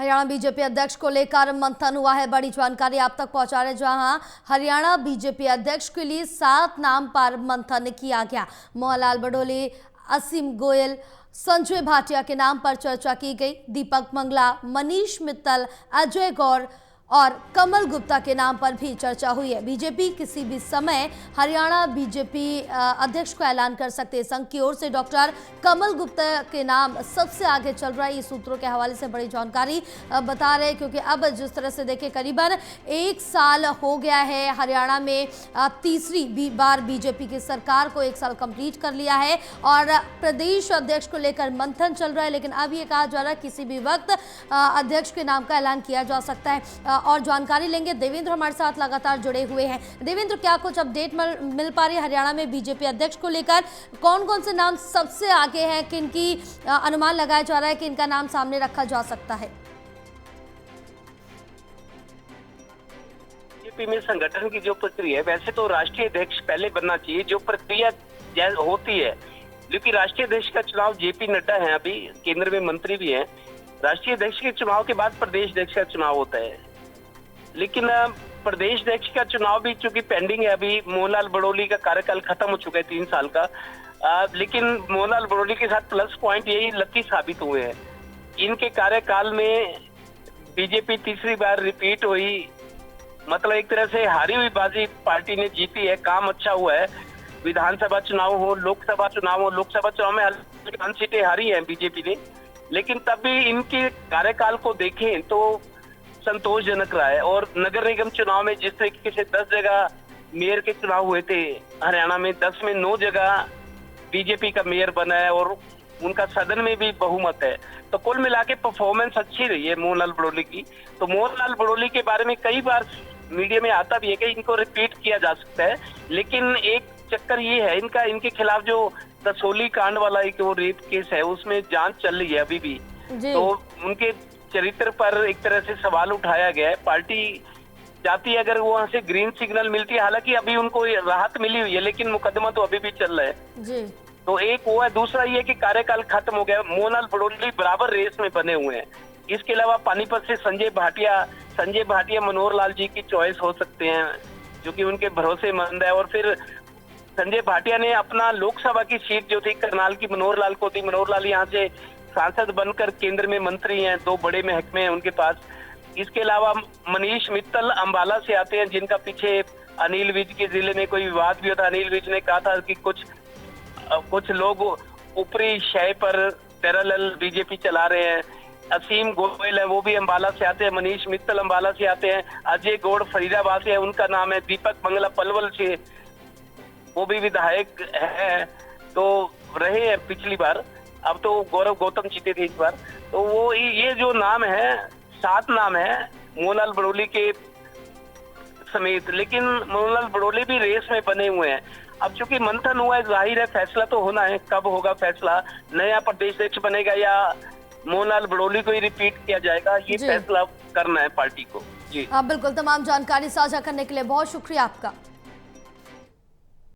Haryana BJP अध्यक्ष को लेकर मंथन हुआ है। बड़ी जानकारी आप तक पहुंचा रहे, जहां हरियाणा बीजेपी अध्यक्ष के लिए 7 नाम पर मंथन किया गया। मोहनलाल बड़ोली, असीम गोयल, संजय भाटिया के नाम पर चर्चा की गई। दीपक मंगला, मनीष मित्तल, अजय गौड़ और कमल गुप्ता के नाम पर भी चर्चा हुई है। बीजेपी किसी भी समय हरियाणा बीजेपी अध्यक्ष को ऐलान कर सकते हैं। संघ की ओर से डॉक्टर कमल गुप्ता के नाम सबसे आगे चल रहा है। ये सूत्रों के हवाले से बड़ी जानकारी बता रहे हैं, क्योंकि अब जिस तरह से देखें, करीबन 1 साल हो गया है हरियाणा में तीसरी बार बीजेपी की सरकार को 1 साल कंप्लीट कर लिया है और प्रदेश अध्यक्ष को लेकर मंथन चल रहा है। लेकिन अब ये कहा जा रहा है किसी भी वक्त अध्यक्ष के नाम का ऐलान किया जा सकता है। और जानकारी लेंगे, देवेंद्र हमारे साथ लगातार जुड़े हुए हैं। देवेंद्र, क्या कुछ अपडेट मिल पा रही है हरियाणा में बीजेपी अध्यक्ष को लेकर? कौन कौन से नाम सबसे आगे हैं, किनकी अनुमान लगाया जा रहा है कि इनका नाम सामने रखा जा सकता है? बीजेपी में संगठन की जो प्रक्रिया है, वैसे तो राष्ट्रीय अध्यक्ष पहले बनना चाहिए, जो प्रक्रिया होती है। क्योंकि राष्ट्रीय अध्यक्ष का चुनाव जेपी नड्डा है, अभी केंद्र में मंत्री भी हैं। राष्ट्रीय अध्यक्ष के चुनाव के बाद प्रदेश अध्यक्ष का चुनाव होता है। लेकिन प्रदेश अध्यक्ष का चुनाव भी चूंकि पेंडिंग है, अभी मोहनलाल बड़ोली का कार्यकाल खत्म हो चुका है 3 साल का। लेकिन मोहनलाल बड़ोली के साथ प्लस पॉइंट यही लकी साबित हुए हैं। इनके कार्यकाल में बीजेपी तीसरी बार रिपीट हुई, मतलब एक तरह से हारी हुई बाजी पार्टी ने जीती है। काम अच्छा हुआ है। विधानसभा चुनाव हो, लोकसभा चुनाव हो, लोकसभा चुनाव में 5 सीटें हारी हैं बीजेपी ने। लेकिन तब भी इनके कार्यकाल को देखें तो संतोषजनक रहा है। और नगर निगम चुनाव में जिस तरीके से 10 जगह मेयर के चुनाव हुए थे हरियाणा में, 10 में 9 जगह बीजेपी का मेयर बना है और उनका सदन में भी बहुमत है। तो कुल मिला के परफॉर्मेंस अच्छी रही है मोहनलाल बड़ोली की। तो मोहनलाल बड़ोली के बारे में कई बार मीडिया में आता भी है कि इनको रिपीट किया जा सकता है। लेकिन एक चक्कर ये है, इनके खिलाफ जो कसौली कांड वाला एक वो रेप केस है, उसमें जांच चल रही है अभी भी। तो उनके चरित्र पर एक तरह से सवाल उठाया गया है। पार्टी चाहती है अगर वहां से ग्रीन सिग्नल मिलती है, हालांकि अभी उनको राहत मिली हुई है, लेकिन मुकदमा तो अभी भी चल रहा है जी। तो एक वो है। दूसरा ये कि कार्यकाल खत्म हो गया। मोहनलाल बड़ोली बराबर रेस में बने हुए हैं। इसके अलावा पानीपत से संजय भाटिया मनोहर लाल जी की चॉइस हो सकते हैं, जो कि उनके भरोसेमंद है। और फिर संजय भाटिया ने अपना लोकसभा की सीट जो थी करनाल की मनोहर लाल को दी। मनोहर लाल यहाँ से सांसद बनकर केंद्र में मंत्री हैं, 2 बड़े महकमे हैं उनके पास। इसके अलावा मनीष मित्तल अंबाला से आते हैं, जिनका पीछे अनिल विज के जिले में कोई विवाद भी होता। अनिल विज ने कहा था कि कुछ लोग ऊपरी शय पर पैरेलल बीजेपी चला रहे हैं। असीम गोयल है, वो भी अंबाला से आते हैं। मनीष मित्तल अंबाला से आते हैं। अजय गौड़ फरीदाबाद से है, उनका नाम है। दीपक मंगला पलवल से, वो भी विधायक है, तो रहे हैं पिछली बार। अब तो गौरव गौतम जीते थे इस बार। तो वो ये जो नाम है, 7 नाम है मोहनलाल बड़ोली के समेत। लेकिन मोहनलाल बड़ोली भी रेस में बने हुए हैं। अब चूंकि मंथन हुआ है, जाहिर है फैसला तो होना है। कब होगा फैसला? नया प्रदेश अध्यक्ष बनेगा या मोहनलाल बड़ोली को ही रिपीट किया जाएगा? ये फैसला करना है पार्टी को जी। हाँ बिल्कुल, तमाम जानकारी साझा करने के लिए बहुत शुक्रिया आपका।